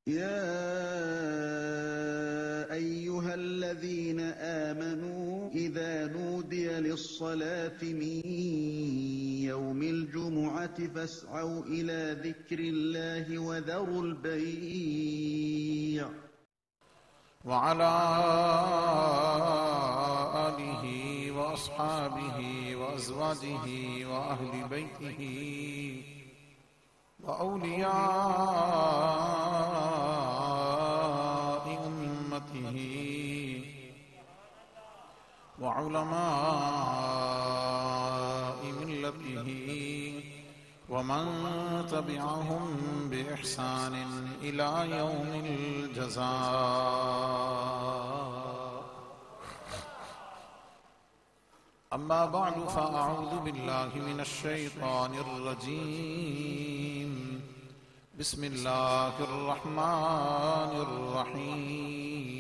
يا أيها الذين آمنوا إذا نودي للصلاة من يوم الجمعة فاسعوا إلى ذكر الله وذروا البيع وعلى آله وأصحابه وأزواجه وأهل بيته وأولياء أمته وعلماء ملته ومن تبعهم بإحسان إلى يوم الجزاء. أما بعد فأعوذ بالله من الشيطان الرجيم. بسم الله الرحمن الرحيم.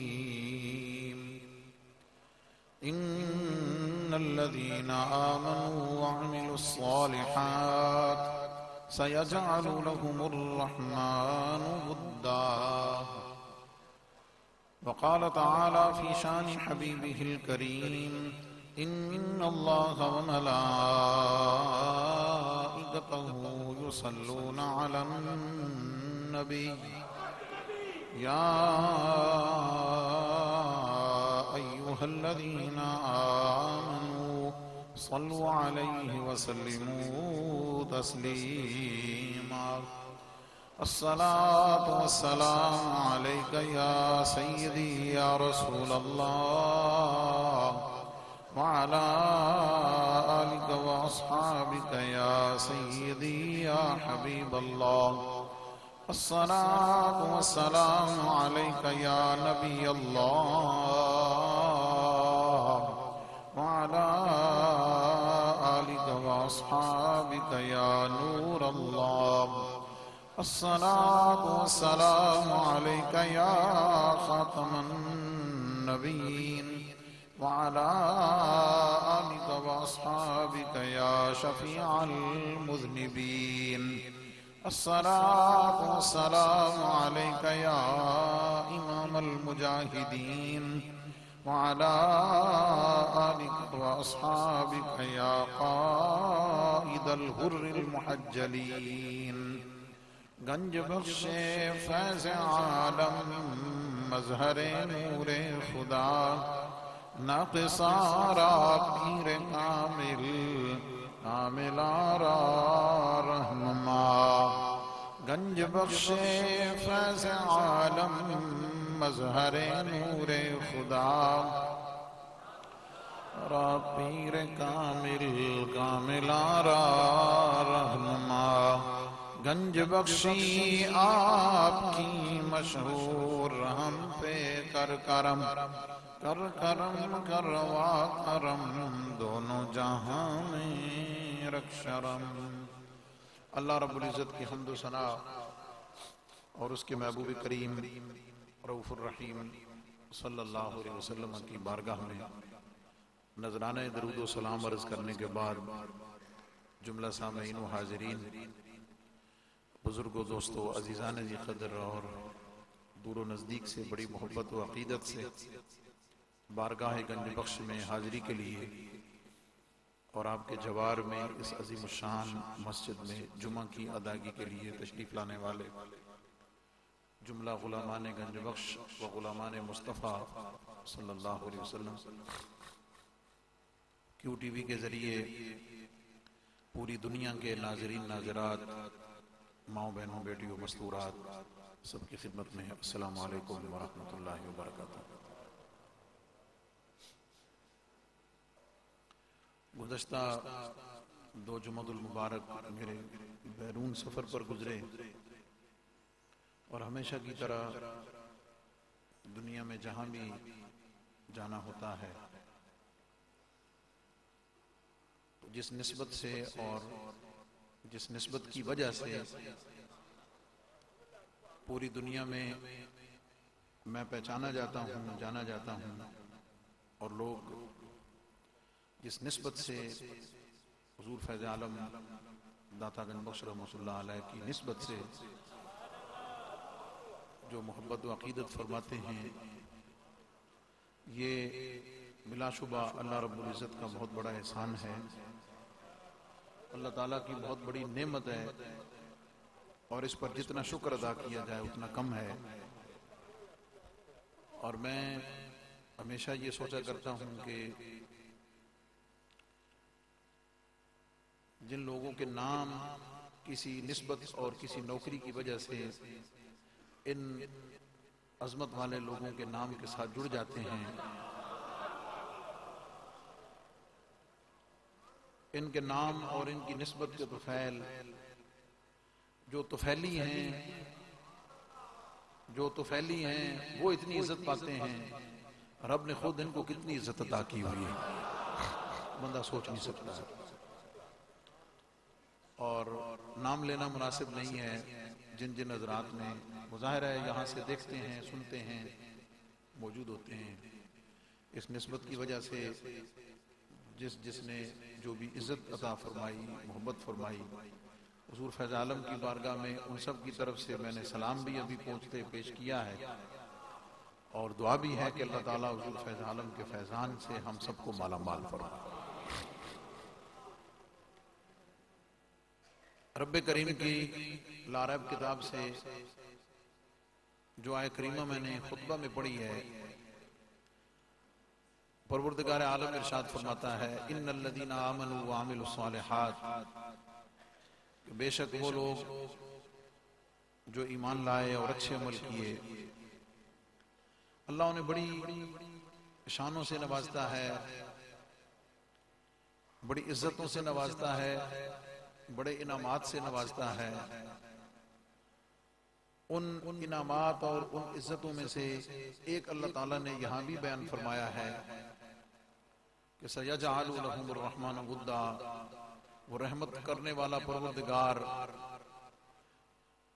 إن الذين آمنوا وعملوا الصالحات سيجعل لهم الرحمن ودا. وقال تعالى في شان حبيبه الكريم: إن الله وملائكته يصلون على النبي يا أيها الذين آمنوا صلوا عليه وسلموا تسليما. الصلاة والسلام عليك يا سيدي يا رسول الله وعلى آلك وأصحابك يا سيدي يا حبيب الله. الصلاة والسلام عليك يا نبي الله وعلى آلك وأصحابك يا نور الله. الصلاة والسلام عليك يا خاتم النبيين وعلى آلك وأصحابك يا شفيع المذنبين. الصلاة والسلام عليك يا إمام المجاهدين وعلى آلك وأصحابك يا قائد الغر المحجلين. گنج بخش فیض عالم مظہر نور خدا ناقصارا پیر کامل کاملارا رہنما. گنج بخش فیض عالم مظہر نور خدا را پیر کامل کاملارا رہنما. گنج بخشی آپ کی مشہور ہم پہ کر کرم کر کرم کروا کرم دونوں جہاں میں رکھ شرم. اللہ رب العزت کی حمد و ثنا اور اس کے محبوب کریم رؤوف الرحیم صلی اللہ علیہ وسلم کی بارگاہ میں نذرانہ درود و سلام عرض کرنے کے بعد جملہ سامعین و حاضرین، بزرگوں، دوستوں، عزیزان جی قدر اور دور و نزدیک سے بڑی محبت و عقیدت سے بارگاہ گنج بخش میں حاضری کے لیے اور آپ کے جوار میں اس عظیم الشان مسجد میں جمعہ کی ادائیگی کے لیے تشریف لانے والے جملہ غلامان گنج بخش و غلامان مصطفیٰ صلی اللہ علیہ وسلم، کیو ٹی وی کے ذریعے پوری دنیا کے ناظرین ناظرات، ماؤں بہنوں بیٹیوں مستورات، سب کی خدمت میں السلام علیکم ورحمۃ اللہ وبرکاتہ۔ گزشتہ دو جمعہ المبارک میرے بیرون سفر پر گزرے اور ہمیشہ کی طرح دنیا میں جہاں بھی جانا ہوتا ہے جس نسبت سے اور جس نسبت کی وجہ سے پوری دنیا میں میں پہچانا جاتا ہوں، جانا جاتا ہوں، اور لوگ جس نسبت سے حضور فیض عالم داتا گنج بخش رحمۃ اللہ علیہ کی نسبت سے جو محبت و عقیدت فرماتے ہیں، یہ بلا شبہ اللہ رب العزت کا بہت بڑا احسان ہے، اللہ تعالیٰ کی بہت بڑی نعمت ہے، اور اس پر جتنا شکر ادا کیا جائے اتنا کم ہے۔ اور میں ہمیشہ یہ سوچا کرتا ہوں کہ جن لوگوں کے نام کسی نسبت اور کسی نوکری کی وجہ سے ان عظمت والے لوگوں کے نام کے ساتھ جڑ جاتے ہیں، ان کے نام اور ان کی نسبت کے طفیل جو طفیلی ہیں وہ اتنی عزت پاتے ہیں، رب نے خود ان کو کتنی عزت عطا کی ہوئی ہے، بندہ سوچ نہیں سکتا ہے۔ اور نام لینا مناسب نہیں ہے جن جن حضرات نے، مظاہرہ ہے یہاں سے دیکھتے ہیں، سنتے ہیں، موجود ہوتے ہیں، اس نسبت کی وجہ سے جس نے جو بھی عزت عطا فرمائی، محبت فرمائی، حضور فیض عالم کی بارگاہ میں ان سب کی طرف سے میں نے سلام بھی ابھی پہنچتے پیش کیا ہے، اور دعا بھی ہے کہ اللہ تعالیٰ حضور فیض عالم کے فیضان سے ہم سب کو مالا مال فرمائے۔ رب کریم کی لا ریب کتاب سے جو آیت کریمہ میں نے خطبہ میں پڑھی ہے، پروردگار عالم ارشاد فرماتا ہے ان الذین آمنوا وعملوا الصالحات، کہ بے شک وہ لوگ جو ایمان لائے اور اچھے عمل کیے، اللہ انہیں بڑی شانوں سے نوازتا ہے، بڑی عزتوں سے نوازتا ہے، بڑے انعامات سے نوازتا ہے۔ ان انعامات اور ان عزتوں میں سے ایک اللہ تعالیٰ نے یہاں بھی بیان فرمایا ہے کہ سَيَجْعَلُ لَهُمُ الرَّحْمَنُ وُدًّا، وہ رحمت کرنے والا پروردگار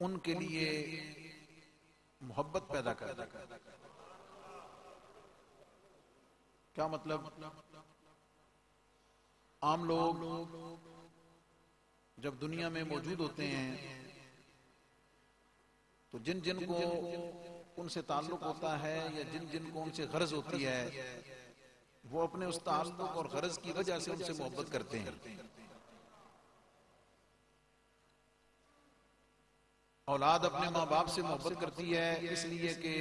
ان کے لیے محبت پیدا کر دے گا۔ کیا مطلب؟ عام لوگ جب دنیا میں موجود ہوتے ہیں تو جن جن کو ان سے تعلق ہوتا ہے یا جن جن کو ان سے غرض ہوتی ہے، وہ اپنے اس تعلق اور غرض کی وجہ سے ان سے محبت کرتے ہیں۔ اولاد اپنے ماں باپ سے محبت کرتی ہے اس لیے کہ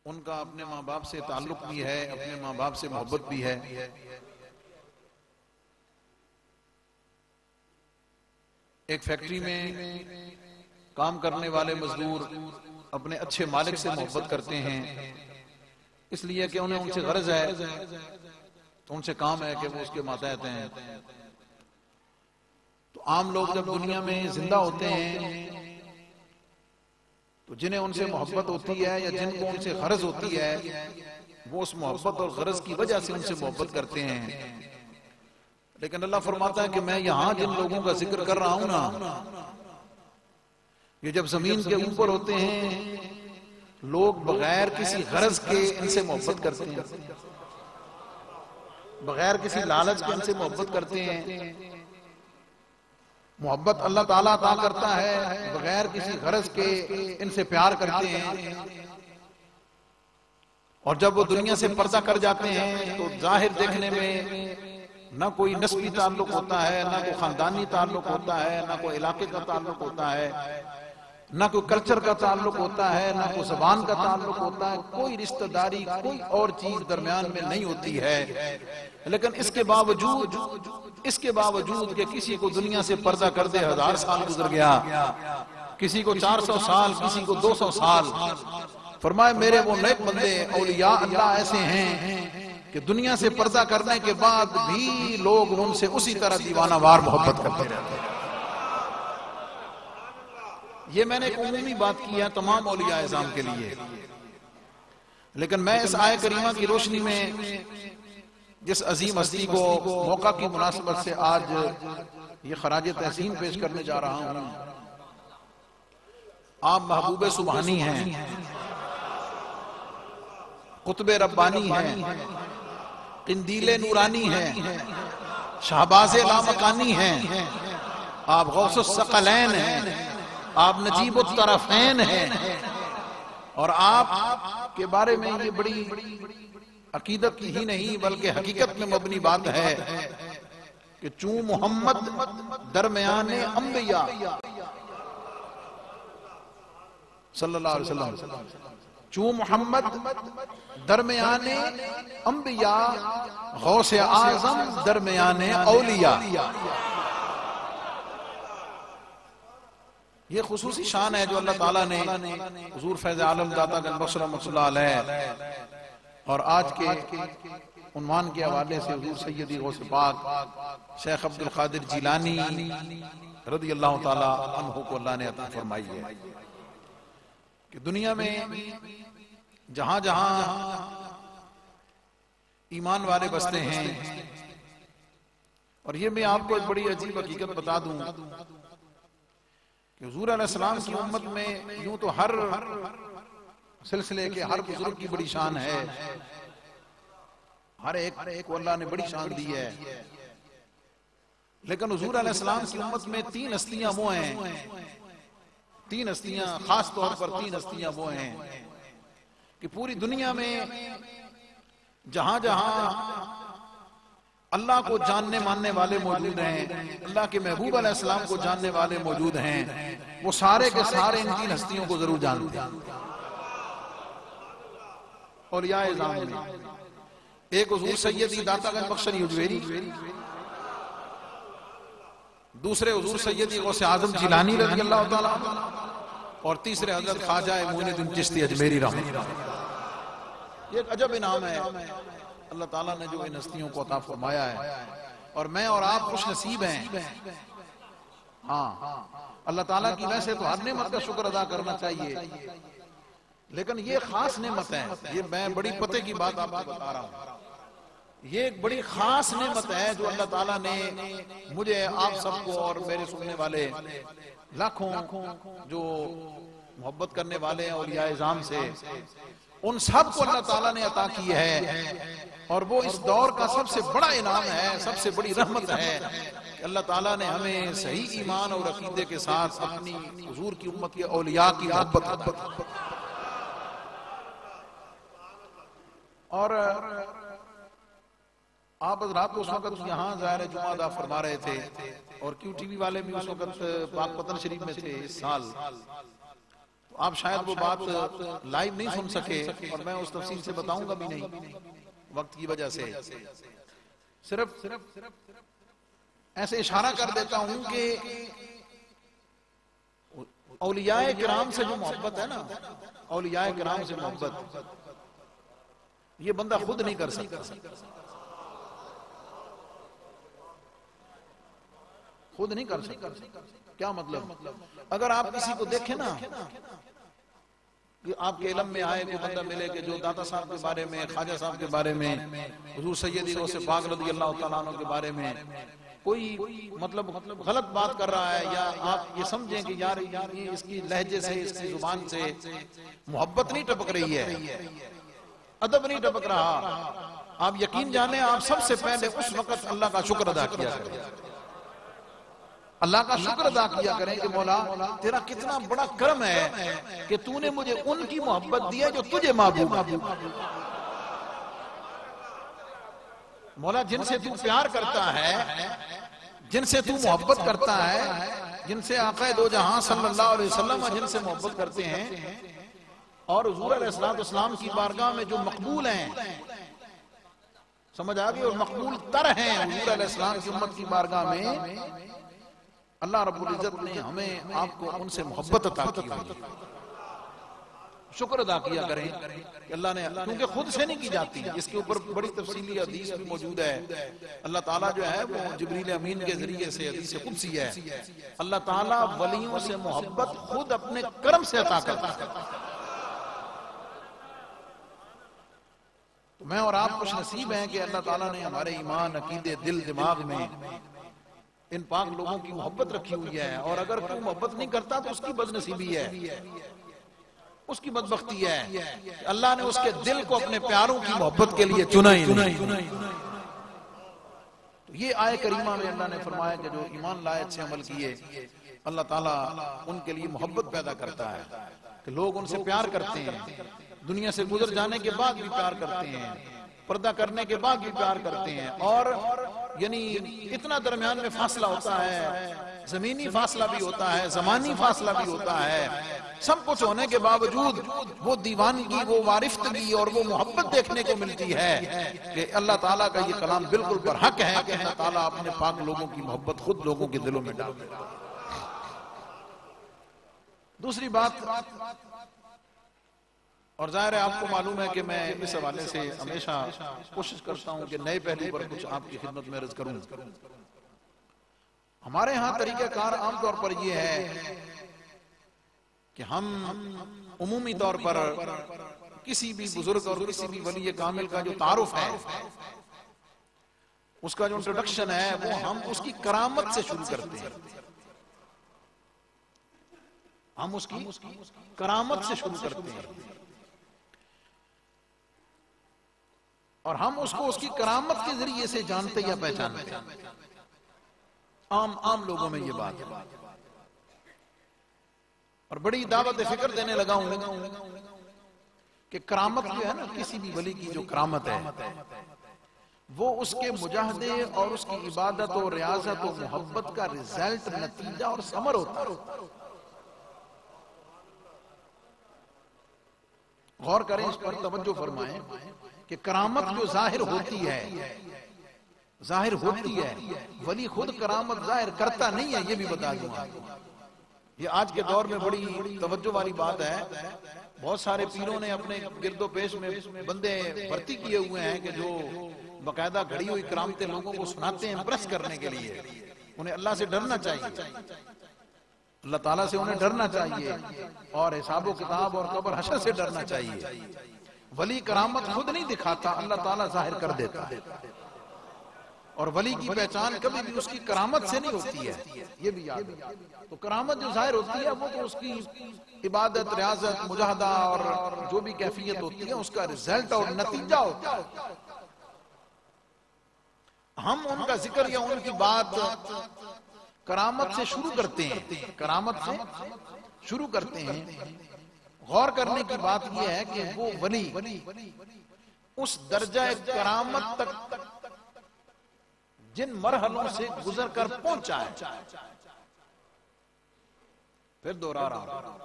ان کا اپنے ماں باپ سے تعلق بھی ہے، اپنے ماں باپ سے محبت بھی ہے۔ ایک فیکٹری میں کام کرنے والے مزدور اپنے اچھے مالک سے محبت کرتے ہیں اس لیے کہ انہیں ان سے غرض ہے، تو ان سے کام ہے کہ وہ اس کے ماتحت ہیں۔ تو عام لوگ جب دنیا میں زندہ ہوتے ہیں تو جنہیں ان سے محبت ہوتی ہے یا جن کو ان سے غرض ہوتی ہے، وہ اس محبت اور غرض کی وجہ سے ان سے محبت کرتے ہیں۔ لیکن اللہ فرماتا ہے کہ میں یہاں جن لوگوں کا ذکر کر رہا ہوں نا، یہ جب زمین کے اوپر ہوتے ہیں لوگ بغیر کسی غرض کے ان سے محبت کرتے ہیں، بغیر کسی لالچ کے ان سے محبت کرتے ہیں۔ محبت اللہ تعالیٰ عطا کرتا ہے، بغیر کسی غرض کے ان سے پیار کرتے ہیں، اور جب وہ دنیا سے پردہ کر جاتے ہیں تو ظاہر دیکھنے میں نہ کوئی نسبی تعلق ہوتا ہے، نہ کوئی خاندانی تعلق ہوتا ہے، نہ کوئی علاقے کا تعلق ہوتا ہے، نہ کوئی کلچر کا تعلق ہوتا ہے، نہ کوئی زبان کا تعلق ہوتا ہے، کوئی رشتہ داری، کوئی اور چیز درمیان میں نہیں ہوتی ہے۔ لیکن اس کے باوجود کہ کسی کو دنیا سے پردہ کر دے 1000 سال گزر گیا، کسی کو 400 سال، کسی کو 200 سال، فرمائے میرے وہ نیک بندے اولیاء اللہ ایسے ہیں کہ دنیا سے پردہ کرنے کے بعد بھی لوگ ان سے اسی طرح دیوانہ وار محبت کرتے رہتے ہیں۔ یہ میں نے ایک عمومی بات کی ہے تمام اولیاء اعظام کے لیے، لیکن میں اس آیت کریمہ کی روشنی میں جس عظیم ہستی کو موقع کی مناسبت سے آج یہ خراج تحسین پیش کرنے جا رہا ہوں، آپ محبوب سبحانی ہیں، قطب ربانی ہیں، قندیل نورانی ہیں، شہباز لامکانی ہیں، آپ غوث الثقلین ہیں، آپ نجیب الطرفین ہیں، اور آپ کے بارے میں یہ بڑی عقیدت ہی نہیں بلکہ حقیقت میں مبنی بات ہے کہ چون محمد درمیان انبیاء صلی اللہ علیہ وسلم، چون محمد درمیان انبیاء، غوث اعظم درمیان اولیاء، یہ خصوصی شان ہے جو اللہ تعالیٰ نے حضور فیض عالم داتا گنج بخش رحمۃ اللہ علیہ اور آج کے عنوان کے حوالے سے حضور سیدی غوث پاک شیخ عبد القادر جیلانی رضی اللہ تعالی عنہ کو اللہ نے عطا فرمائی ہے کہ دنیا میں جہاں جہاں ایمان والے بستے ہیں، اور یہ میں آپ کو ایک بڑی عجیب حقیقت بتا دوں کہ حضور علیہ السلام کی امت میں یوں تو ہر سلسلے کے ہر بزرگ کی بڑی شان ہے، ہر ایک کو اللہ نے بڑی شان دی ہے، لیکن حضور علیہ السلام کی امت میں تین ہستیاں وہ ہیں، تین ہستیاں خاص طور پر تین ہستیاں وہ ہیں کہ پوری دنیا میں جہاں جہاں اللہ کو جاننے ماننے والے موجود ہیں، اللہ کے محبوب علیہ السلام کو جاننے والے موجود ہیں، وہ سارے کے سارے ان تین ہستیوں کو ضرور جانتے ہیں۔ اولیاء اعظام میں ایک حضور سیدی داتا گنج بخش اجویری، دوسرے حضور سیدی غوث اعظم جیلانی رضی اللہ تعالیٰ عنہ، اور تیسرے حضرت خواجہ معین الدین چشتی اجمیری رحمۃ اللہ۔ یہ ایک عجب انعام ہے اللہ تعالیٰ نے جو ان ہستیوں کو عطا فرمایا ہے، اور میں اور آپ خوش نصیب ہیں۔ ہاں، اللہ تعالیٰ کی ویسے تو ہر نعمت کا شکر ادا کرنا چاہیے، لیکن یہ خاص نعمت ہے، یہ میں بڑی پتے کی بات آپ کو بتا رہا ہوں، یہ ایک بڑی خاص نعمت ہے جو اللہ تعالیٰ نے مجھے، آپ سب کو اور میرے سننے والے لاکھوں جو محبت کرنے والے ہیں اولیاء اعظام سے، ان سب کو اللہ تعالیٰ نے عطا کی ہے، اور وہ اس دور کا سب سے بڑا انعام ہے، سب سے بڑی رحمت ہے کہ اللہ تعالیٰ نے ہمیں صحیح ایمان اور عقیدے کے ساتھ اپنی حضور کی امت کے اولیاء کی محبت۔ اور آپ حضرات اس وقت یہاں ظاہر جمعہ ادا فرما رہے تھے، اور کیو ٹی وی والے بھی اس وقت پاک پتن شریف میں تھے اس سال، تو آپ شاید وہ بات لائیو نہیں سن سکے، اور میں اس تفصیل سے بتاؤں گا بھی نہیں وقت کی وجہ سے، صرف ایسے اشارہ کر دیتا ہوں کہ اولیاء کرام سے جو محبت ہے نا، اولیاء کرام سے محبت یہ بندہ خود نہیں کر سکتا، خود نہیں کر سکتا۔ کیا مطلب؟ اگر آپ کسی کو دیکھیں نا کہ آپ کے علم میں آئے کوئی بندہ ملے کہ جو داتا صاحب کے بارے میں، خواجہ صاحب کے بارے میں، حضور سیدی غوث پاک رضی اللہ تعالیٰ عنہ کے بارے میں کوئی مطلب غلط بات کر رہا ہے، یا آپ یہ سمجھیں کہ یار یہ اس کی لہجے سے، اس کی زبان سے محبت نہیں ٹپک رہی ہے، ادب نہیں ٹپک رہا، آپ یقین جانیں آپ سب سے پہلے اس وقت اللہ کا شکر ادا کیا کریں، اللہ کا شکر ادا کیا کریں کہ مولا تیرا کتنا بڑا کرم ہے کہ تو نے مجھے ان کی محبت دی ہے جو تجھے محبوب ہے۔ مولا جن سے تو پیار کرتا ہے، جن سے تو محبت کرتا ہے، جن سے آقا دو جہاں صلی اللہ علیہ وسلم جن سے محبت کرتے ہیں، اور حضور علیہ السلام کی بارگاہ میں جو مقبول ہیں، سمجھ آگئی، اور مقبول تر ہیں حضور علیہ السلام کی امت کی بارگاہ میں، اللہ رب العزت نے ہمیں آپ کو ان سے محبت عطا کی ہوئی، شکر ادا کیا کریں کہ اللہ نے، کیونکہ خود سے نہیں کی جاتی، اس کے اوپر بڑی تفصیلی حدیث بھی موجود ہے، اللہ تعالیٰ جو ہے وہ جبریل امین کے ذریعے سے حدیث قدسی ہے، اللہ تعالیٰ ولیوں سے محبت خود اپنے کرم سے عطا کرتا ہے۔ تو میں اور آپ خوش نصیب ہیں کہ اللہ تعالیٰ نے ہمارے ایمان، عقیدے، دل، دماغ میں ان پاک لوگوں کی محبت رکھی ہوئی ہے، اور اگر کوئی محبت نہیں کرتا تو اس کی بدنصیبی ہے، اس کی بدبختی ہے، اللہ نے اس کے دل کو اپنے پیاروں کی محبت کے لیے چنا ہی نہیں۔ تو یہ آیت کریمہ میں اللہ نے فرمایا کہ جو ایمان لائے، اچھے عمل کیے، اللہ تعالیٰ ان کے لیے محبت پیدا کرتا ہے۔ کہ لوگ ان سے پیار کرتے ہیں، دنیا سے گزر جانے کے بعد بھی پیار کرتے ہیں، پردہ کرنے کے بعد بھی پیار کرتے ہیں، اور یعنی اتنا درمیان میں فاصلہ ہوتا ہے، زمینی فاصلہ بھی ہوتا ہے، زمانی فاصلہ بھی ہوتا ہے، سب کچھ ہونے کے باوجود وہ دیوانگی، وہ وارفتگی اور وہ محبت دیکھنے کو ملتی ہے کہ اللہ تعالیٰ کا یہ کلام بالکل برحق ہے کہ اللہ تعالیٰ اپنے پاک لوگوں کی محبت خود لوگوں کے دلوں میں ڈال دیتا ہے۔ دوسری بات، اور ظاہر ہے آپ کو معلوم ہے کہ میں اس حوالے سے ہمیشہ کوشش کرتا ہوں کہ نئے پہلو پر کچھ آپ کی خدمت میں عرض کروں۔ ہمارے ہاں طریقہ کار عام طور پر یہ ہے کہ ہم عمومی طور پر کسی بھی بزرگ اور کسی بھی ولی کامل کا جو تعارف ہے، اس کا جو انٹروڈکشن ہے، وہ ہم اس کی کرامت سے شروع کرتے ہیں۔ ہم اس کی کرامت سے شروع کرتے ہیں، اور ہم اس کو اس کی کرامت کے ذریعے سے جانتے یا پہچانتے ہیں۔ عام لوگوں میں یہ بات ہے، اور بڑی دعوت فکر دینے لگا ہوں کہ کرامت جو ہے نا، کسی بھی ولی کی جو کرامت ہے، وہ اس کے مجاہدے اور اس کی عبادت و ریاضت و محبت کا رزلٹ، نتیجہ اور ثمر ہوتا ہے۔ غور کریں اس پر، توجہ فرمائیں کہ کرامت جو ظاہر ہوتی ہے، ولی خود کرامت ظاہر کرتا نہیں ہے، یہ بھی بتا دوں آپ کو۔ یہ آج کے دور میں بڑی توجہ والی بات ہے، بہت سارے پیروں نے اپنے گرد و پیش میں بندے بھرتی کیے ہوئے ہیں کہ جو باقاعدہ گھڑی ہوئی کرامتیں لوگوں کو سناتے ہیں امپریس کرنے کے لیے۔ انہیں اللہ سے ڈرنا چاہیے، اللہ تعالیٰ سے انہیں ڈرنا چاہیے، اور حساب و کتاب اور قبر حشر سے ڈرنا چاہیے۔ ولی کرامت خود نہیں دکھاتا، اللہ تعالیٰ ظاہر کر دیتا ہے، اور ولی کی پہچان کبھی بھی اس کی کرامت سے نہیں ہوتی ہے، یہ بھی یاد ہے۔ تو کرامت جو ظاہر ہوتی ہے وہ تو اس کی عبادت، ریاضت، مجاہدہ اور جو بھی کیفیت ہوتی ہے اس کا رزلٹ اور نتیجہ ہوتا ہے۔ ہم ان کا ذکر یا ان کی بات کرامت سے شروع کرتے ہیں، کرامت سے شروع کرتے ہیں۔ غور کرنے کی بات یہ ہے کہ وہ ولی اس درجہ کرامت تک جن مرحلوں سے گزر کر پہنچا ہے، پھر دوہرا رہا ہوں،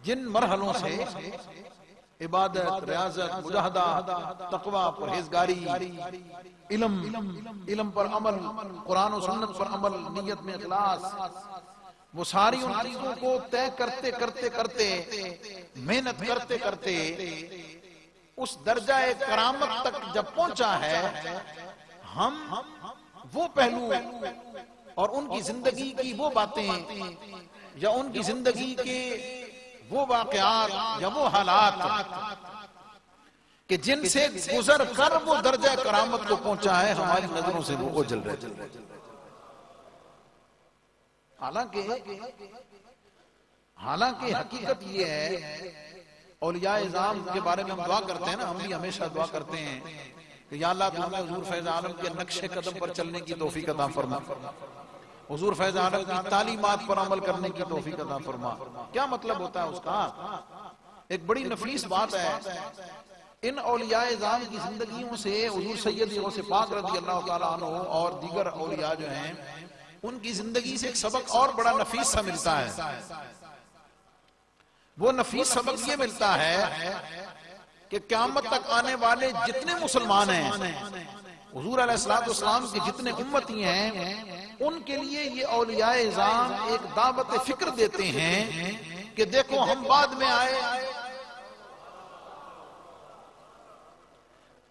جن مرحلوں سے عبادت، ریاضت، مجاہدہ، تقوی، پرہیزگاری، علم پر عمل، قرآن و سنت پر عمل، نیت میں اخلاص، وہ ساری ان چیزوں کو طے کرتے کرتے کرتے، محنت کرتے کرتے اس درجہ کرامت تک جب پہنچا ہے، ہم وہ پہلو اور ان کی زندگی کی وہ باتیں یا ان کی زندگی کے وہ واقعات یا وہ حالات کہ جن سے گزر کر وہ درجہ کرامت کو پہنچا ہے، ہماری نظروں سے وہ اوجھل رہے۔ حالانکہ حقیقت یہ ہے، اولیاء اعظام کے بارے میں ہم دعا کرتے ہیں نا، ہم بھی ہمیشہ دعا کرتے ہیں کہ یا اللہ تو ہمیں حضور فیض عالم کے نقش قدم پر چلنے کی توفیق عطا فرما، حضور فیض عالم کی تعلیمات پر عمل کرنے کی توفیق عطا فرما۔ کیا مطلب ہوتا ہے اس کا؟ ایک بڑی نفیس بات ہے، ان اولیاء اعظام کی زندگیوں سے حضور سید غوث پاک رضی اللہ تعالیٰ عنہ اور دیگر اولیاء جو ہیں، ان کی زندگی سے ایک سبق اور بڑا نفیس سا ملتا ہے۔ وہ نفیس سبق یہ ملتا ہے کہ قیامت تک آنے والے جتنے مسلمان ہیں، حضور علیہ السلام کے جتنے امتی ہیں، ان کے لیے یہ اولیاء اعظام ایک دعوت فکر دیتے ہیں کہ دیکھو ہم بعد میں آئے،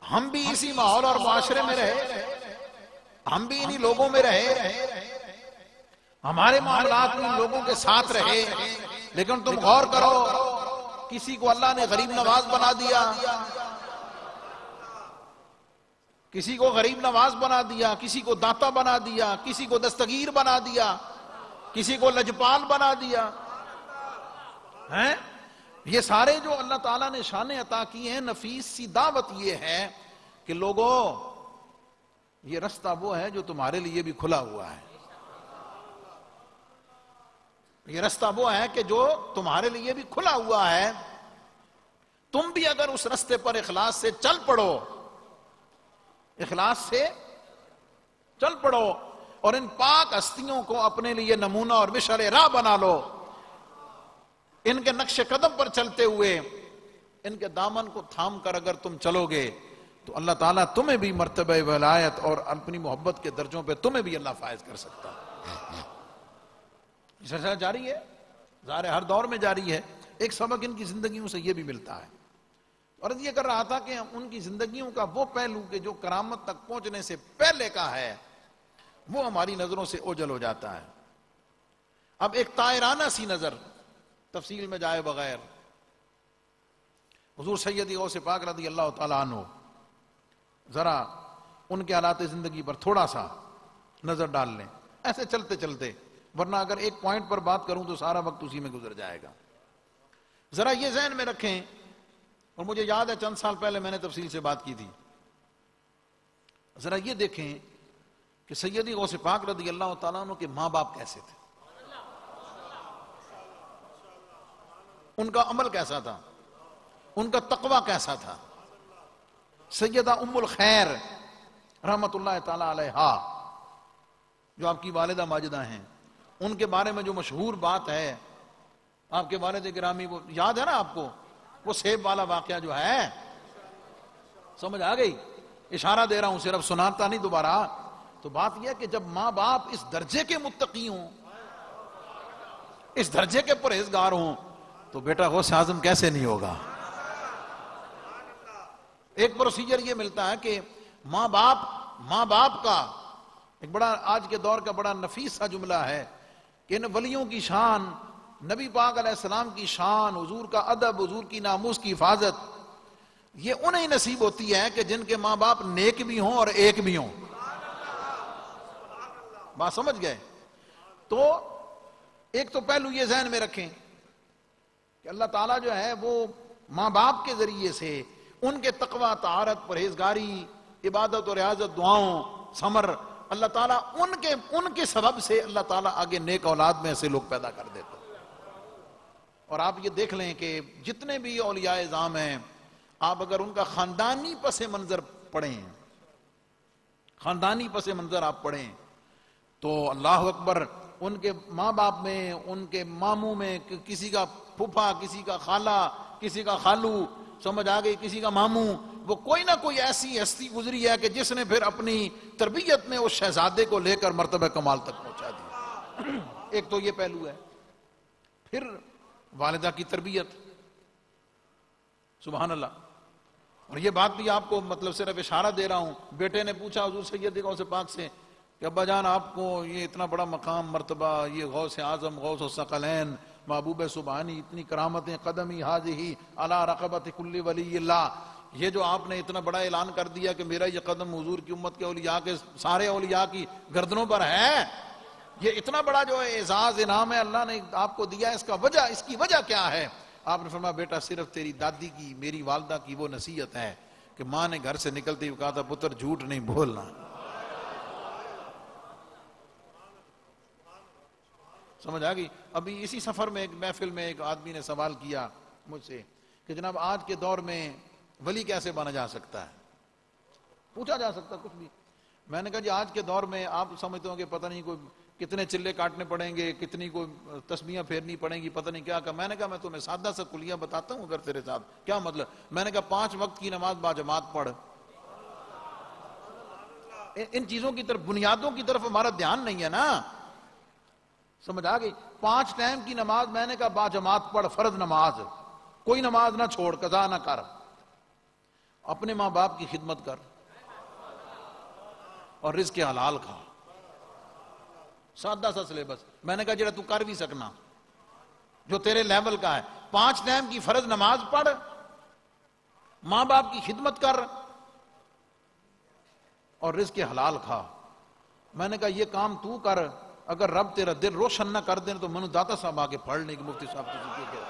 ہم بھی اسی ماحول اور معاشرے میں رہے، ہم بھی انہی لوگوں میں رہے، ہمارے معاملات ان لوگوں کے ساتھ رہے، لیکن تم غور کرو، کسی کو اللہ نے غریب نواز بنا دیا، کسی کو غریب نواز بنا دیا، کسی کو داتا بنا دیا، کسی کو دستگیر بنا دیا، کسی کو لجپال بنا دیا ہیں۔ یہ سارے جو اللہ تعالیٰ نے شان عطا کی ہیں، نفیس سی دعوت یہ ہے کہ لوگوں، یہ رستہ وہ ہے جو تمہارے لیے بھی کھلا ہوا ہے، یہ رستہ وہ ہے کہ جو تمہارے لیے بھی کھلا ہوا ہے، تم بھی اگر اس رستے پر اخلاص سے چل پڑو، اخلاص سے چل پڑو اور ان پاک ہستیوں کو اپنے لیے نمونہ اور مشعل راہ بنا لو، ان کے نقش قدم پر چلتے ہوئے ان کے دامن کو تھام کر اگر تم چلو گے تو اللہ تعالیٰ تمہیں بھی مرتبہ ولایت اور اپنی محبت کے درجوں پہ تمہیں بھی اللہ فائز کر سکتا ہے۔ یہ سلسلہ جاری ہے، ظاہر ہر دور میں جاری ہے۔ ایک سبق ان کی زندگیوں سے یہ بھی ملتا ہے، اور یہ کر رہا تھا کہ ان کی زندگیوں کا وہ پہلو کہ جو کرامت تک پہنچنے سے پہلے کا ہے وہ ہماری نظروں سے اوجھل ہو جاتا ہے۔ اب ایک طائرانہ سی نظر، تفصیل میں جائے بغیر، حضور سیدی غوث پاک رضی اللہ تعالیٰ عنہ، ذرا ان کے حالات زندگی پر تھوڑا سا نظر ڈال لیں ایسے چلتے چلتے، ورنہ اگر ایک پوائنٹ پر بات کروں تو سارا وقت اسی میں گزر جائے گا۔ ذرا یہ ذہن میں رکھیں، اور مجھے یاد ہے چند سال پہلے میں نے تفصیل سے بات کی تھی، ذرا یہ دیکھیں کہ سیدی غوث پاک رضی اللہ تعالیٰ عنہ کے ماں باپ کیسے تھے، ان کا عمل کیسا تھا، ان کا تقوی کیسا تھا۔ سیدہ ام الخیر رحمت اللہ تعالی علیہا، جو آپ کی والدہ ماجدہ ہیں، ان کے بارے میں جو مشہور بات ہے، آپ کے والد گرامی، وہ یاد ہے نا آپ کو، وہ سیب والا واقعہ جو ہے، سمجھ آ گئی؟ اشارہ دے رہا ہوں صرف، سناتا نہیں دوبارہ۔ تو بات یہ ہے کہ جب ماں باپ اس درجے کے متقی ہوں، اس درجے کے پرہیزگار ہوں، تو بیٹا غوث اعظم کیسے نہیں ہوگا؟ ایک پروسیجر یہ ملتا ہے کہ ماں باپ کا ایک بڑا، آج کے دور کا بڑا نفیس سا جملہ ہے کہ ان ولیوں کی شان، نبی پاک علیہ السلام کی شان، حضور کا ادب، حضور کی ناموس کی حفاظت، یہ انہیں نصیب ہوتی ہے کہ جن کے ماں باپ نیک بھی ہوں اور ایک بھی ہوں۔ بات سمجھ گئے؟ تو ایک تو پہلو یہ ذہن میں رکھیں کہ اللہ تعالیٰ جو ہے وہ ماں باپ کے ذریعے سے ان کے تقوی، طہارت، پرہیزگاری، عبادت اور ریاضت، دعاؤں، ثمر، اللہ تعالیٰ ان کے سبب سے اللہ تعالیٰ آگے نیک اولاد میں ایسے لوگ پیدا کر دیتا۔ اور آپ یہ دیکھ لیں کہ جتنے بھی اولیاء اعظام ہیں، آپ اگر ان کا خاندانی پس منظر پڑھیں، خاندانی پس منظر آپ پڑھیں تو اللہ اکبر، ان کے ماں باپ میں، ان کے ماموں میں، کسی کا پھوپھا، کسی کا خالہ، کسی کا خالو، سمجھ آ گئی، کسی کا ماموں، وہ کوئی نہ کوئی ایسی ہستی گزری ہے کہ جس نے پھر اپنی تربیت میں اس شہزادے کو لے کر مرتبہ کمال تک پہنچا دیا۔ ایک تو یہ پہلو ہے۔ پھر والدہ کی تربیت، سبحان اللہ۔ اور یہ بات بھی آپ کو مطلب صرف اشارہ دے رہا ہوں، بیٹے نے پوچھا حضور سید غوث پاک سے کہ ابا جان آپ کو یہ اتنا بڑا مقام، مرتبہ، یہ غوث اعظم، غوث الثقلین، محبوب سبحانی، اتنی کرامتیں، قدمی حاضی علی رقبت کل ولی اللہ، یہ جو آپ نے اتنا بڑا اعلان کر دیا کہ میرا یہ قدم حضور کی امت کے اولیاء کے سارے اولیاء کی گردنوں پر ہے، یہ اتنا بڑا جو اعزاز انعام ہے اللہ نے آپ کو دیا، اس کی وجہ کیا ہے؟ آپ نے فرمایا بیٹا صرف تیری دادی کی، میری والدہ کی وہ نصیحت ہے کہ ماں نے گھر سے نکلتے ہی کہا تھا پتر جھوٹ نہیں بولنا۔ سمجھ آ گئی؟ ابھی اسی سفر میں ایک محفل میں ایک آدمی نے سوال کیا مجھ سے کہ جناب آج کے دور میں ولی کیسے بنا جا سکتا ہے؟ پوچھا جا سکتا کچھ بھی۔ میں نے کہا جی آج کے دور میں آپ سمجھتے ہوں کہ پتہ نہیں کوئی کتنے چلے کاٹنے پڑیں گے، کتنی کوئی تسبیحاں پھیرنی پڑیں گی، پتہ نہیں کیا کہا۔ میں نے کہا میں تمہیں سادہ سا کلیہ بتاتا ہوں اگر تیرے ساتھ، کیا مطلب؟ میں نے کہا 5 وقت کی نماز باجماعت پڑھ۔ ان چیزوں کی طرف، بنیادوں کی طرف ہمارا دھیان نہیں ہے نا، سمجھ آ گئی؟ 5 ٹائم کی نماز میں نے کہا باجماعت پڑھ، فرض نماز، کوئی نماز نہ چھوڑ، قضا نہ کر، اپنے ماں باپ کی خدمت کر اور رزق حلال کھا۔ سادہ سا سلیبس، میں نے کہا جڑا تو کر بھی سکنا جو تیرے لیول کا ہے، 5 ٹائم کی فرض نماز پڑھ، ماں باپ کی خدمت کر اور رزق حلال کھا۔ میں نے کہا یہ کام تو کر، اگر رب تیرا دل روشن نہ کر دینا تو منو داتا صاحب آگے پڑھ لیں کہ مفتی صاحب تجھے کیا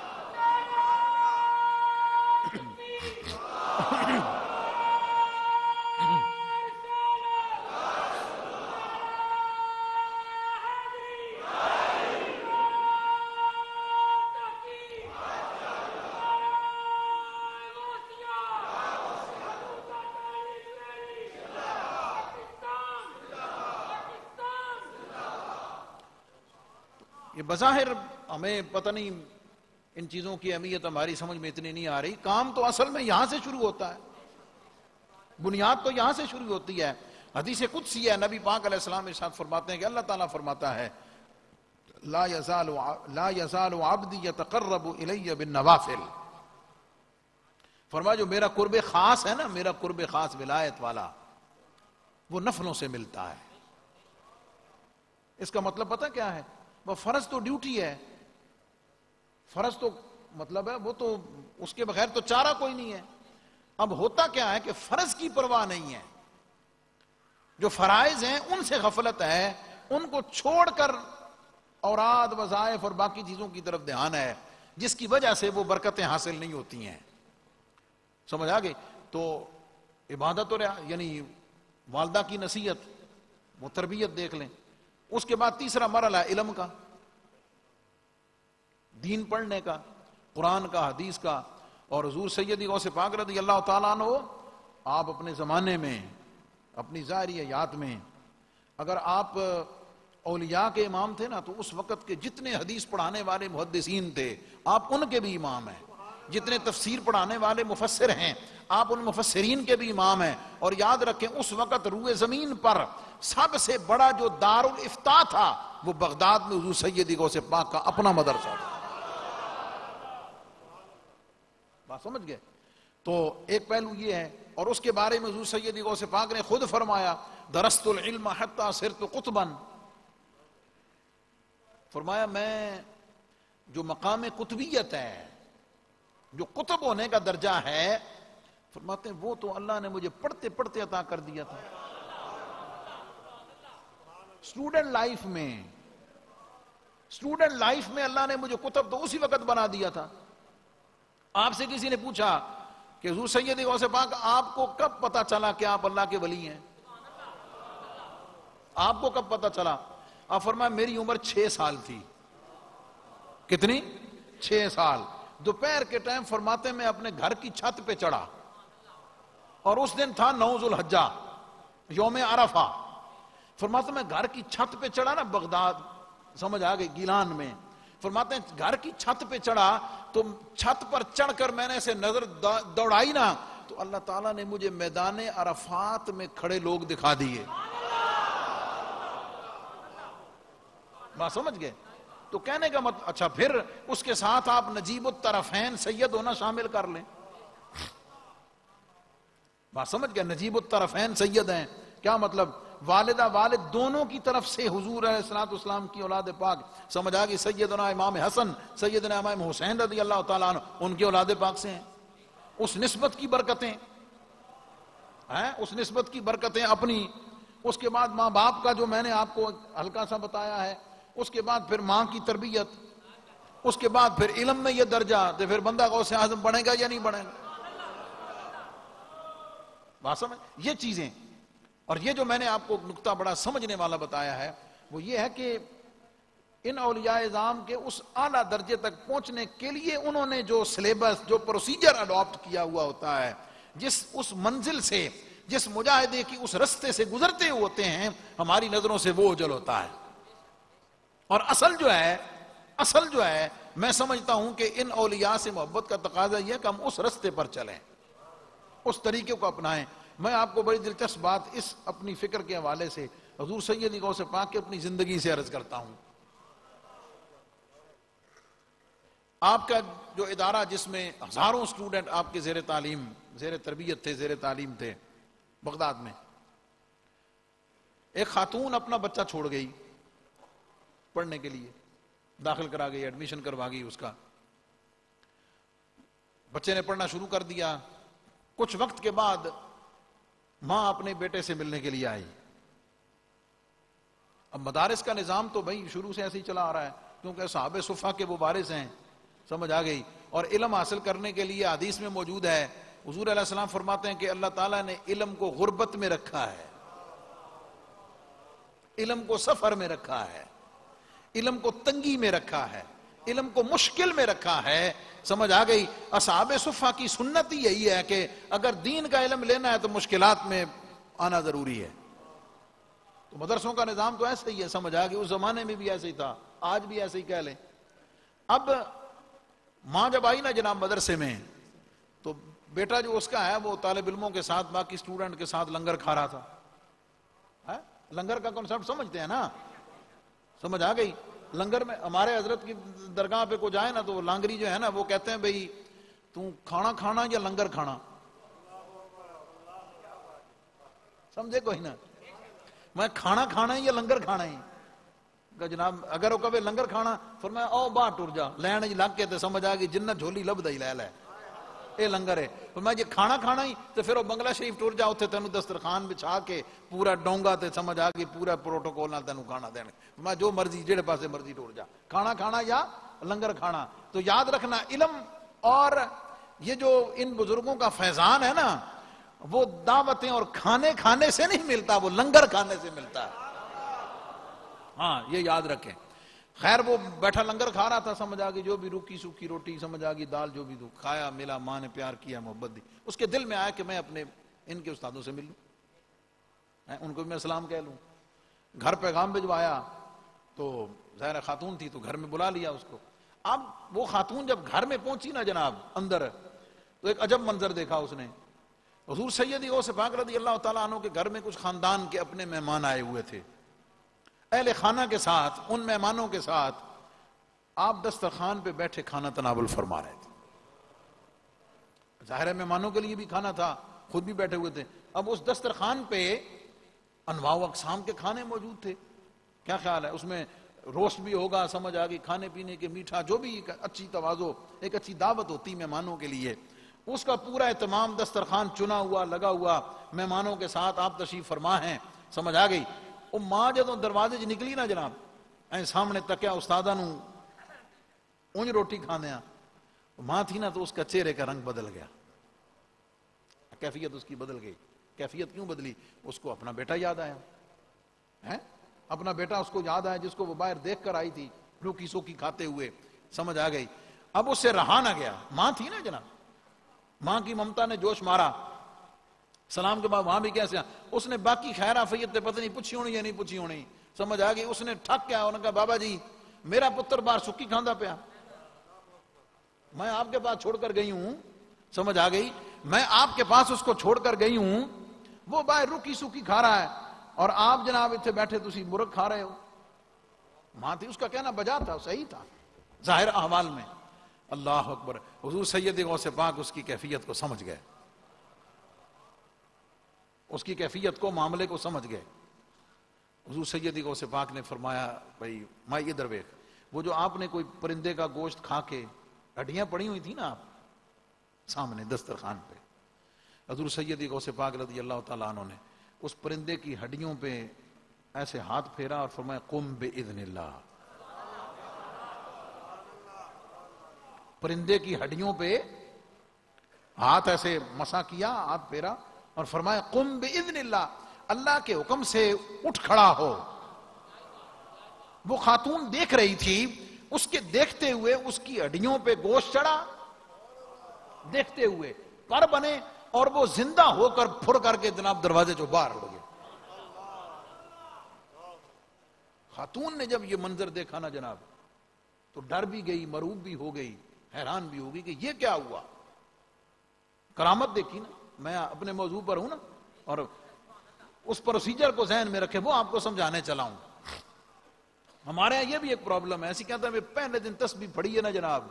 یہ بظاہر ہمیں پتہ نہیں ان چیزوں کی اہمیت ہماری سمجھ میں اتنی نہیں آ رہی. کام تو اصل میں یہاں سے شروع ہوتا ہے, بنیاد تو یہاں سے شروع ہوتی ہے. حدیث قدسی ہے, نبی پاک علیہ السلام ارشاد فرماتے ہیں کہ اللہ تعالیٰ فرماتا ہے لا یزال عبدی یتقرب الی بالنوافل. فرمایا جو میرا قرب خاص ہے نا, میرا قرب خاص ولایت والا, وہ نفلوں سے ملتا ہے. اس کا مطلب پتہ کیا ہے؟ وہ فرض تو ڈیوٹی ہے, فرض تو مطلب ہے وہ تو اس کے بغیر تو چارہ کوئی نہیں ہے. اب ہوتا کیا ہے کہ فرض کی پرواہ نہیں ہے, جو فرائض ہیں ان سے غفلت ہے, ان کو چھوڑ کر اوراد وظائف اور باقی چیزوں کی طرف دھیان ہے, جس کی وجہ سے وہ برکتیں حاصل نہیں ہوتی ہیں. سمجھ آ گئی؟ تو عبادت اور یعنی والدہ کی نصیحت, وہ تربیت دیکھ لیں. اس کے بعد تیسرا مرحلہ ہے علم کا, دین پڑھنے کا, قرآن کا, حدیث کا. اور حضور سیدی غوث پاک رضی اللہ تعالیٰ عنہ, آپ اپنے زمانے میں اپنی ظاہری حیات میں اگر آپ اولیاء کے امام تھے نا, تو اس وقت کے جتنے حدیث پڑھانے والے محدثین تھے آپ ان کے بھی امام ہیں, جتنے تفسیر پڑھانے والے مفسر ہیں آپ ان مفسرین کے بھی امام ہیں. اور یاد رکھیں اس وقت روئے زمین پر سب سے بڑا جو دار الافتاء تھا وہ بغداد میں حضور سیدی غوث پاک کا اپنا مدرسہ تھا. بات سمجھ گئے؟ تو ایک پہلو یہ ہے. اور اس کے بارے میں حضور سیدی غوث پاک نے خود فرمایا درست العلم حتی صرت قطبا. فرمایا میں جو مقام قطبیت ہے, جو قطب ہونے کا درجہ ہے, فرماتے ہیں وہ تو اللہ نے مجھے پڑھتے پڑھتے عطا کر دیا تھا. اسٹوڈنٹ لائف میں اللہ نے مجھے قطب تو اسی وقت بنا دیا تھا. آپ سے کسی نے پوچھا کہ حضور سیدی غوث پاک آپ کو کب پتا چلا کہ آپ اللہ کے ولی ہیں, آپ کو کب پتا چلا؟ آپ فرمایا میری عمر 6 سال تھی. کتنی؟ 6 سال. دوپہر کے ٹائم فرماتے میں اپنے گھر کی چھت پہ چڑھا, اور اس دن تھا 9 ذو الحجہ یوم عرفہ. فرماتے میں گھر کی چھت پہ چڑھا نا, بغداد سمجھ آ گئی, گیلان میں. فرماتے ہیں گھر کی چھت پہ چڑھا تو چھت پر چڑھ کر میں نے اسے نظر دوڑائی نا, تو اللہ تعالیٰ نے مجھے میدان عرفات میں کھڑے لوگ دکھا دیے. بات سمجھ گئے؟ تو کہنے کا مطلب, اچھا پھر اس کے ساتھ آپ نجیب الطرفین سید ہونا شامل کر لیں. بات سمجھ گئے؟ نجیب الطرفین سید ہیں, کیا مطلب؟ والدہ والد دونوں کی طرف سے حضور علیہ الصلوۃ والسلام کی اولاد پاک. سمجھ آ گئی؟ سیدنا امام حسن, سیدنا امام حسین رضی اللہ تعالیٰ عنہ ان کی اولاد پاک سے ہیں. اس نسبت کی برکتیں ہیں, اس نسبت کی برکتیں اپنی. اس کے بعد ماں باپ کا جو میں نے آپ کو ہلکا سا بتایا ہے, اس کے بعد پھر ماں کی تربیت, اس کے بعد پھر علم میں یہ درجہ, تو پھر بندہ غوث اعظم بنے گا یا نہیں بنے گا؟ بات سمجھ؟ یہ چیزیں. اور یہ جو میں نے آپ کو نقطہ بڑا سمجھنے والا بتایا ہے وہ یہ ہے کہ ان اولیاء اعظام کے اس اعلیٰ درجے تک پہنچنے کے لیے انہوں نے جو سلیبس, جو پروسیجر اڈاپٹ کیا ہوا ہوتا ہے, جس اس منزل سے, جس مجاہدے کی اس رستے سے گزرتے ہوتے ہیں, ہماری نظروں سے وہ اوجھل ہوتا ہے. اور اصل جو ہے میں سمجھتا ہوں کہ ان اولیاء سے محبت کا تقاضا یہ ہے کہ ہم اس رستے پر چلیں, اس طریقے کو اپنائیں. میں آپ کو بڑی دلچسپ بات اس اپنی فکر کے حوالے سے حضور سیدی غوث پاک کی اپنی زندگی سے عرض کرتا ہوں. آپ کا جو ادارہ جس میں ہزاروں اسٹوڈنٹ آپ کے زیر تعلیم, زیر تربیت تھے, زیر تعلیم تھے بغداد میں, ایک خاتون اپنا بچہ چھوڑ گئی پڑھنے کے لیے, داخل کرا گئی, ایڈمیشن کروا گئی اس کا. بچے نے پڑھنا شروع کر دیا. کچھ وقت کے بعد ماں اپنے بیٹے سے ملنے کے لیے آئی. اب مدارس کا نظام تو بھائی شروع سے ایسے ہی چلا آ رہا ہے, کیونکہ صحابہ صفہ کے وہ وارث ہیں. سمجھ آ گئی؟ اور علم حاصل کرنے کے لیے حدیث میں موجود ہے, حضور علیہ السلام فرماتے ہیں کہ اللہ تعالیٰ نے علم کو غربت میں رکھا ہے, علم کو سفر میں رکھا ہے, علم کو تنگی میں رکھا ہے, علم کو مشکل میں رکھا ہے. سمجھ آ گئی؟ اصحاب صفہ کی سنت ہی یہی ہے کہ اگر دین کا علم لینا ہے تو مشکلات میں آنا ضروری ہے. تو مدرسوں کا نظام تو ایسا ہی ہے. سمجھ آ گئی؟ اس زمانے میں بھی ایسے ہی تھا. آج بھی ایسے ہی کہہ لیں. اب ماں جب آئی نا جناب مدرسے میں تو بیٹا جو اس کا ہے وہ طالب علموں کے ساتھ باقی اسٹوڈنٹ کے ساتھ لنگر کھا رہا تھا. لنگر کا کنسپٹ سمجھتے ہیں نا, سمجھ آ گئی. لنگر میں ہمارے حضرت کی درگاہ پہ کو جائے نا تو لانگری جو ہے نا وہ کہتے ہیں بھئی تو کھانا کھانا یا لنگر کھانا, سمجھے کوئی نا, میں کھانا کھانا ہے یا لنگر کھانا ہے. جناب اگر وہ کبھی لنگر کھانا فرمایا او باہر ٹر جا لین جی لگ کے تے سمجھ آ گئی جنت جھولی لب دئی لے لے اے لنگر ہے. فرمایا جی کھانا کھانا ہی تو پھر وہ بنگلہ شریف ٹر جا اتنے تینوں دسترخوان بچھا کے پورا ڈونگا تے سمجھ آ گئی پورا پروٹوکول نال تینوں کھانا دینے. فرمایا جو مرضی جہڑے پاسے مرضی ٹر جا, کھانا کھانا یا لنگر کھانا. تو یاد رکھنا علم اور یہ جو ان بزرگوں کا فیضان ہے نا وہ دعوتیں اور کھانے کھانے سے نہیں ملتا, وہ لنگر کھانے سے ملتا ہے. ہاں یہ یاد رکھیں. خیر وہ بیٹھا لنگر کھا رہا تھا, سمجھ آ گئی جو بھی روکی سوکھی روٹی سمجھ آ گئی دال جو بھی تو کھایا ملا, ماں نے پیار کیا محبت دی. اس کے دل میں آیا کہ میں اپنے ان کے استادوں سے مل لوں, ان کو بھی میں سلام کہہ لوں. گھر پیغام بھجوایا تو ظاہر خاتون تھی تو گھر میں بلا لیا اس کو. اب وہ خاتون جب گھر میں پہنچی نا جناب اندر تو ایک عجب منظر دیکھا اس نے. حضور سیدی غوث پاک رضی اللہ تعالیٰ عنہ کے گھر میں کچھ خاندان کے اپنے مہمان آئے ہوئے تھے. اہل خانہ کے ساتھ ان مہمانوں کے ساتھ آپ دسترخوان پہ بیٹھے کھانا تناول فرما رہے تھے. ظاہر ہے مہمانوں کے لیے بھی کھانا تھا, خود بھی بیٹھے ہوئے تھے. اب اس دسترخوان پہ انواع و اقسام کے کھانے موجود تھے. کیا خیال ہے, اس میں روسٹ بھی ہوگا, سمجھ آ گئی کھانے پینے کے میٹھا جو بھی ایک اچھی تواضع ایک اچھی دعوت ہوتی مہمانوں کے لیے, اس کا پورا اہتمام دسترخوان چنا ہوا لگا ہوا مہمانوں کے ساتھ آپ تشریف فرما ہیں. سمجھ آ گئی. وہ ماں جدوں دروازے چ نکلی نا جناب اے سامنے تکیا استاداں نو اونج روٹی کھاندیاں, ماں تھی نا تو اس کا چہرے کا رنگ بدل گیا, کیفیت اس کی بدل گئی. کیفیت کیوں بدلی؟ اس کو اپنا بیٹا یاد آیا ہے, اپنا بیٹا اس کو یاد آیا جس کو وہ باہر دیکھ کر آئی تھی روکی سوکی کھاتے ہوئے. سمجھ آ گئی. اب اس سے رہا نہ گیا, ماں تھی نا جناب, ماں کی ممتا نے جوش مارا. سلام کے بعد وہاں بھی کیسے اس نے باقی خیر آفیت تے پتہ نہیں پوچھی ہونی یا نہیں پوچھی ہونی, سمجھ آ گئی. اس نے ٹھک کیا, انہوں نے کہا بابا جی میرا پتر باہر سکی کھاندا پیا, میں آپ کے پاس چھوڑ کر گئی ہوں. سمجھ آ گئی, میں آپ کے پاس اس کو چھوڑ کر گئی ہوں, وہ باہر روکی سوکی کھا رہا ہے اور آپ جناب اتنے بیٹھے تسی مرغ کھا رہے ہو. ماں تھی, اس کا کہنا بجا تھا, صحیح تھا ظاہر احوال میں. اللہ اکبر. حضور سید غوث پاک اس کی کیفیت کو سمجھ گئے, اس کی کیفیت کو معاملے کو سمجھ گئے. حضور سید غوث پاک نے فرمایا بھائی میں ادھر ویکھ, وہ جو آپ نے کوئی پرندے کا گوشت کھا کے ہڈیاں پڑی ہوئی تھی نا آپ سامنے دسترخوان پہ, حضور سید غوث پاک رضی اللہ تعالیٰ عنہ نے اس پرندے کی ہڈیوں پہ ایسے ہاتھ پھیرا اور فرمایا قم باذن اللہ. پرندے کی ہڈیوں پہ ہاتھ ایسے مسا کیا, ہاتھ پھیرا اور فرمایا قم باذن اللہ, اللہ کے حکم سے اٹھ کھڑا ہو. وہ خاتون دیکھ رہی تھی, اس کے دیکھتے ہوئے اس کی ہڈیوں پہ گوشت چڑھا, دیکھتے ہوئے پر بنے اور وہ زندہ ہو کر پھر کر کے جناب دروازے جو باہر اڑ گئے. خاتون نے جب یہ منظر دیکھا نا جناب تو ڈر بھی گئی, مرعوب بھی ہو گئی, حیران بھی ہو گئی کہ یہ کیا ہوا. کرامت دیکھی نا, میں اپنے موضوع پر ہوں نا اور اس پروسیجر کو ذہن میں رکھے وہ آپ کو سمجھانے چلا ہوں. ہمارے یہاں یہ بھی ایک پرابلم ہے, ایسی کہتا ہے پہلے دن تسبیح پڑھی ہے نا جناب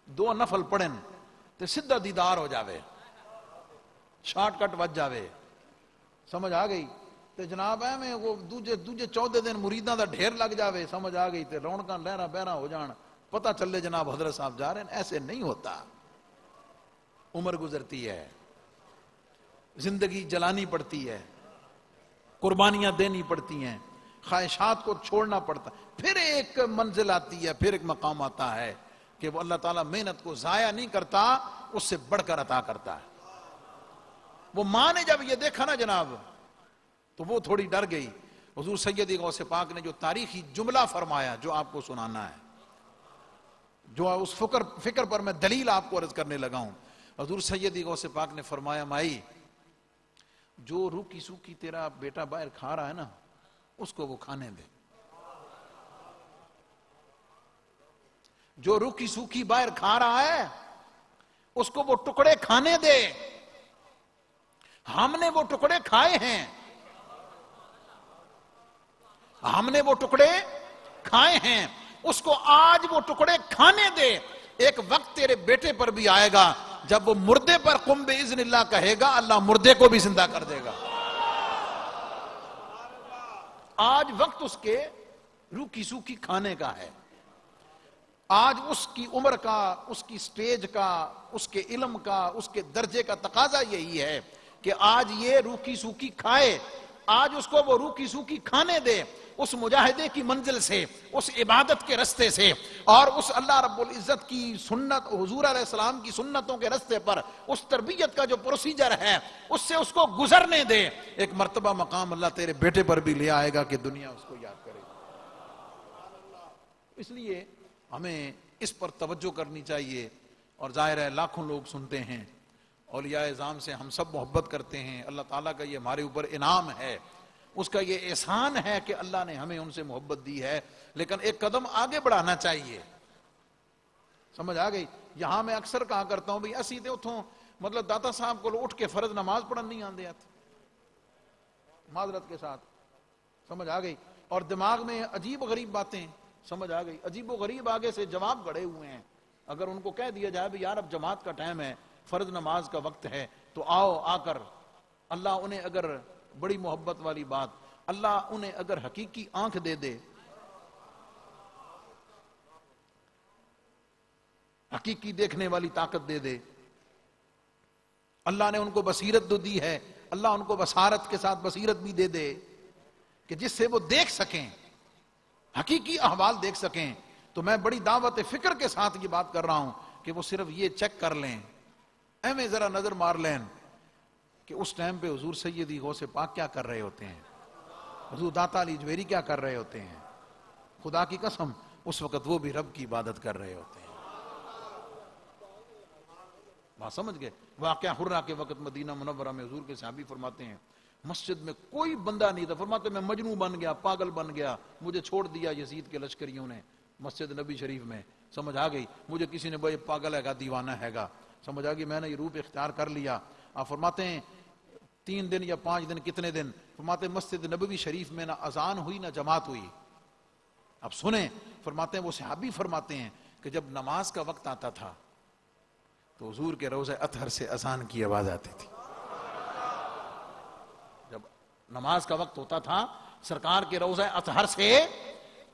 2 نفل پڑھن تے سیدھا دیدار ہو جاوے, شارٹ کٹ وج جاوے. سمجھ آ گئی. تے جناب ہے میں وہ دوجے 14 دن مریداں دا ڈھیر لگ جاوے. سمجھ آ گئی. تے رونقاں لہراں بہراں ہو جان, پتہ چلے جناب حضرت صاحب جا رہے ہیں. ایسے نہیں ہوتا. عمر گزرتی ہے, زندگی جلانی پڑتی ہے, قربانیاں دینی پڑتی ہیں, خواہشات کو چھوڑنا پڑتا, پھر ایک منزل آتی ہے, پھر ایک مقام آتا ہے کہ وہ اللہ تعالیٰ محنت کو ضائع نہیں کرتا, اس سے بڑھ کر عطا کرتا ہے. وہ ماں نے جب یہ دیکھا نا جناب تو وہ تھوڑی ڈر گئی. حضور سید غوث پاک نے جو تاریخی جملہ فرمایا جو آپ کو سنانا ہے, جو اس فکر پر میں دلیل آپ کو عرض کرنے لگا ہوں. حضور سید غوث پاک نے فرمایا مائی جو روکی سوکی تیرا بیٹا باہر کھا رہا ہے نا اس کو وہ کھانے دے. جو روکھی سوکھی باہر کھا رہا ہے اس کو وہ ٹکڑے کھانے دے. ہم نے وہ ٹکڑے کھائے ہیں, ہم نے وہ ٹکڑے کھائے ہیں, اس کو آج وہ ٹکڑے کھانے دے. ایک وقت تیرے بیٹے پر بھی آئے گا جب وہ مردے پر قم باذن اللہ کہے گا, اللہ مردے کو بھی زندہ کر دے گا. آج وقت اس کے روکھی سوکھی کھانے کا ہے. آج اس کی عمر کا, اس کی سٹیج کا, اس کے علم کا, اس کے درجے کا تقاضا یہی ہے کہ آج یہ روکھی سوکھی کھائے. آج اس کو وہ روکھی سوکھی کھانے دے, اس مجاہدے کی منزل سے, اس عبادت کے رستے سے, اور اس اللہ رب العزت کی سنت, حضور علیہ السلام کی سنتوں کے رستے پر, اس تربیت کا جو پروسیجر ہے اس سے اس کو گزرنے دے. ایک مرتبہ مقام اللہ تیرے بیٹے پر بھی لے آئے گا کہ دنیا اس کو یاد کرے گی. اس لیے ہمیں اس پر توجہ کرنی چاہیے. اور ظاہر ہے لاکھوں لوگ سنتے ہیں, اولیاء اعظام سے ہم سب محبت کرتے ہیں, اللہ تعالیٰ کا یہ ہمارے اوپر انعام ہے, اس کا یہ احسان ہے کہ اللہ نے ہمیں ان سے محبت دی ہے. لیکن ایک قدم آگے بڑھانا چاہیے. سمجھ آ گئی؟ یہاں میں اکثر کہا کرتا ہوں بھئی اسی تے اتھوں مطلب داتا صاحب کو اٹھ کے فرض نماز پڑھن نہیں آندے آتے, معذرت کے ساتھ. سمجھ آ گئی؟ اور دماغ میں عجیب و غریب باتیں, سمجھ آ گئی, عجیب و غریب آگے سے جواب گڑے ہوئے ہیں. اگر ان کو کہہ دیا جائے بھی یار اب جماعت کا ٹائم ہے, فرض نماز کا وقت ہے, تو آؤ آ کر, اللہ انہیں اگر بڑی محبت والی بات, اللہ انہیں اگر حقیقی آنکھ دے دے, حقیقی دیکھنے والی طاقت دے دے, اللہ نے ان کو بصیرت تو دی ہے, اللہ ان کو بصارت کے ساتھ بصیرت بھی دے دے کہ جس سے وہ دیکھ سکیں, حقیقی احوال دیکھ سکیں. تو میں بڑی دعوت فکر کے ساتھ یہ بات کر رہا ہوں کہ وہ صرف یہ چیک کر لیں, ایویں ذرا نظر مار لیں کہ اس ٹائم پہ حضور سیدی غوث پاک کیا کر رہے ہوتے ہیں, حضور داتا علی جویری کیا کر رہے ہوتے ہیں. خدا کی قسم اس وقت وہ بھی رب کی عبادت کر رہے ہوتے ہیں. بات سمجھ گئے؟ واقعہ حرہ کے وقت مدینہ منورہ میں حضور کے صحابی فرماتے ہیں مسجد میں کوئی بندہ نہیں تھا, فرماتے میں مجنوں بن گیا, پاگل بن گیا, مجھے چھوڑ دیا یزید کے لشکریوں نے مسجد نبی شریف میں. سمجھ آ گئی؟ مجھے کسی نے بھائی پاگل ہے گا, دیوانہ ہے گا, سمجھ آ گئی, میں نے یہ روپ اختیار کر لیا. آپ فرماتے ہیں 3 دن یا 5 دن, کتنے دن, فرماتے ہیں مسجد نبوی شریف میں نہ اذان ہوئی نہ جماعت ہوئی. اب سنیں, فرماتے ہیں وہ صحابی فرماتے ہیں کہ جب نماز کا وقت آتا تھا تو حضور کے روضہ اطہر سے اذان کی آواز آتی تھی. جب نماز کا وقت ہوتا تھا سرکار کے روضہ اطہر سے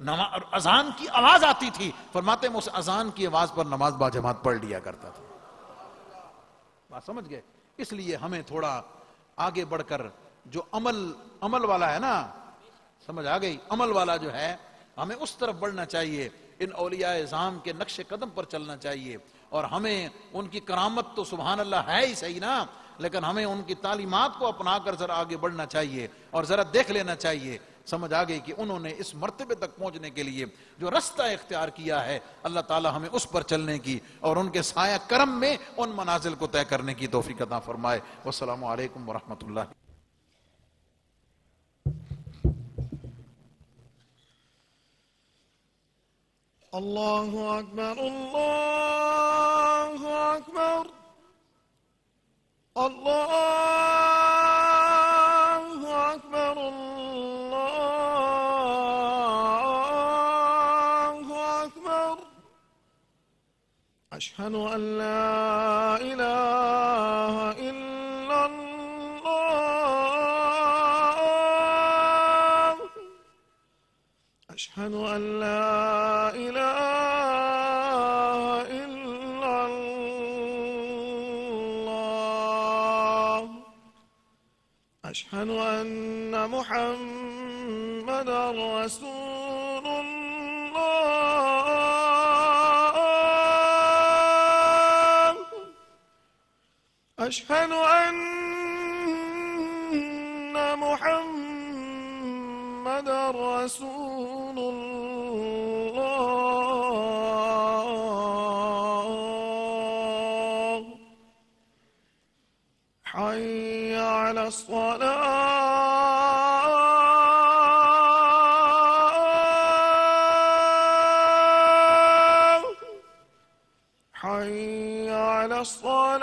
اذان کی آواز آتی تھی. فرماتے ہیں اس اذان کی آواز پر نماز با جماعت پڑھ لیا کرتا تھا. بات سمجھ گئے؟ اس لیے ہمیں تھوڑا آگے بڑھ کر جو عمل والا ہے نا, سمجھ آ گئی, عمل والا جو ہے ہمیں اس طرف بڑھنا چاہیے, ان اولیاء اعظام کے نقش قدم پر چلنا چاہیے. اور ہمیں ان کی کرامت تو سبحان اللہ ہے ہی صحیح نا, لیکن ہمیں ان کی تعلیمات کو اپنا کر ذرا آگے بڑھنا چاہیے اور ذرا دیکھ لینا چاہیے. سمجھ آ گئی کہ انہوں نے اس مرتبے تک پہنچنے کے لیے جو رستہ اختیار کیا ہے, اللہ تعالی ہمیں اس پر چلنے کی اور ان کے سایہ کرم میں ان منازل کو طے کرنے کی توفیق عطا فرمائے. والسلام علیکم ورحمۃ اللہ. اللہ اکبر, اللہ اکبر, اللہ اکبر, اللہ اکبر. اشہد ان لا الہ الا اللہ, اشہد ان لا الہ الا اللہ, اشہد ان محمدا رسول اللہ, اشہد ان محمدا رسول اللہ. حي على الصلاة, الصلاة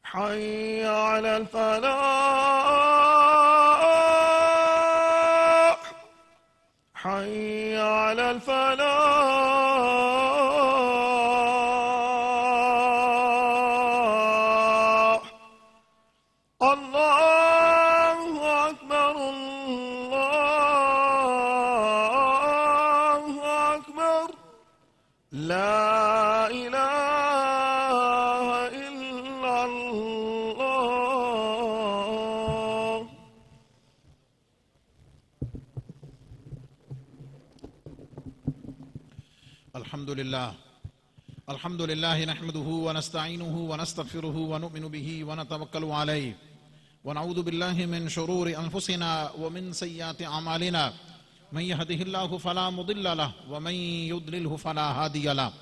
حي على الفلاح حي على الفلاح الله أكبر الله أكبر لا إله إلا الله. الحمد لله نحمده ونستعينه ونستغفره ونؤمن به ونتوكل عليه ونعوذ بالله من شرور أنفسنا ومن سيئات أعمالنا من يهده الله فلا مضل له ومن يضلله فلا هادي له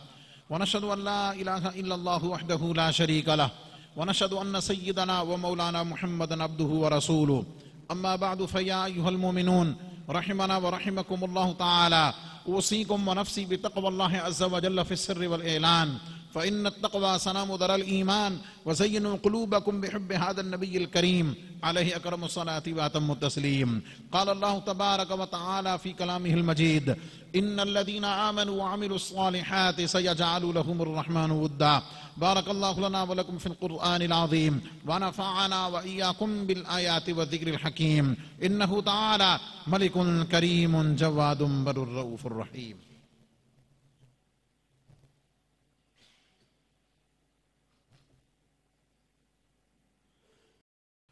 ونشهد أن لا إله إلا الله وحده لا شريك له ونشهد أن سيدنا ومولانا محمدا عبده ورسوله أما بعد فيا أيها المؤمنون رحمنا ورحمكم الله تعالى أوصيكم ونفسي بتقوى الله عز وجل في السر والإعلان فإن التقوى سنام در الإيمان وزينوا قلوبكم بحب هذا النبي الكريم عليه أكرم الصلاة وأتم التسليم. قال الله تبارك وتعالى في كلامه المجيد إن الذين آمنوا وعملوا الصالحات سيجعل لهم الرحمن ودا. بارك الله لنا ولكم في القرآن العظيم ونفعنا وإياكم بالآيات والذكر الحكيم. إنه تعالى ملك كريم جواد بر الرؤوف الرحيم.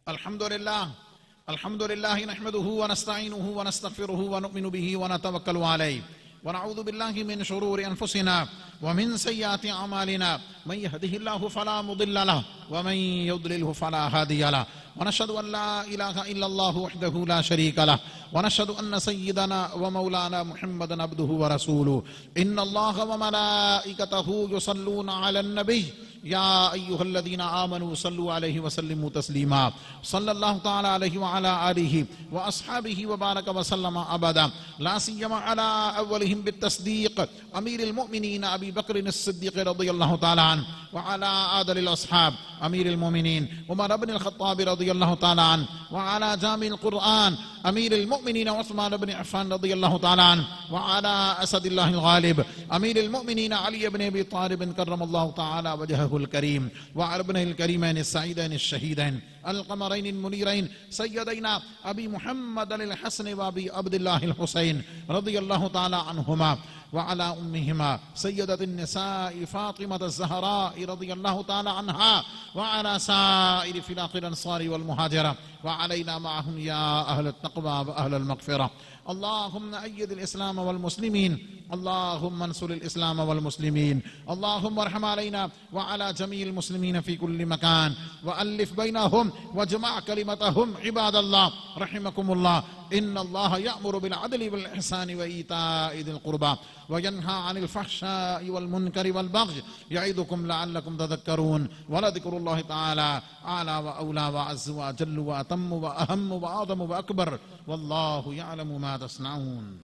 الحمد لله نحمده ونستعينه ونستغفره ونؤمن به ونتوكل عليه ونعوذ بالله من شرور أنفسنا ومن سيئات أعمالنا من يهده الله فلا مضل له ومن يضلله فلا هادي له ونشهد أن لا إله إلا الله وحده لا شريك له ونشهد أن سيدنا ومولانا محمدا عبده ورسوله. إن الله وملائكته يصلون على النبي يا أيها الذين آمنوا صلوا عليه وسلموا تسليما. صلى الله تعالى عليه وعلى آله وأصحابه وبارك وسلم أبدا لا سيما على أولهم بالتصديق أمير المؤمنين أبي بكر الصديق رضي الله تعالى عنه وعلى آدل الأصحاب أمير المؤمنين عمر بن الخطاب رضي الله تعالى عنه وعلى جامع القرآن أمير المؤمنين عثمان بن عفان رضي الله تعالى عنه وعلى أسد الله الغالب أمير المؤمنين علي بن أبي طالب كرم الله تعالى وجهه الكريم وعلى ابنه الكريمين السعيدين الشهيدين القمرين المنيرين سيدينا أبي محمد الحسن وأبي عبد الله الحسين رضي الله تعالى عنهما وعلى أمهما سيدة النساء فاطمة الزهراء رضي الله تعالى عنها وعلى سائر فلاق الأنصار والمهاجرة وعلينا معهم يا أهل التقوى وأهل المغفرة. اللهم أيد الإسلام والمسلمين اللهم انصر الإسلام والمسلمين اللهم ارحم علينا وعلى جميع المسلمين في كل مكان وألف بينهم واجمع كلمتهم. عباد الله رحمكم الله إن الله يأمر بالعدل والإحسان وإيتاء ذي القربى وينهى عن الفحشاء والمنكر والبغي يعظكم لعلكم تذكرون. ولذكر الله تعالى أعلى وأولى وأعز وأجل وأتم وأهم وأعظم وأكبر والله يعلم ما تصنعون.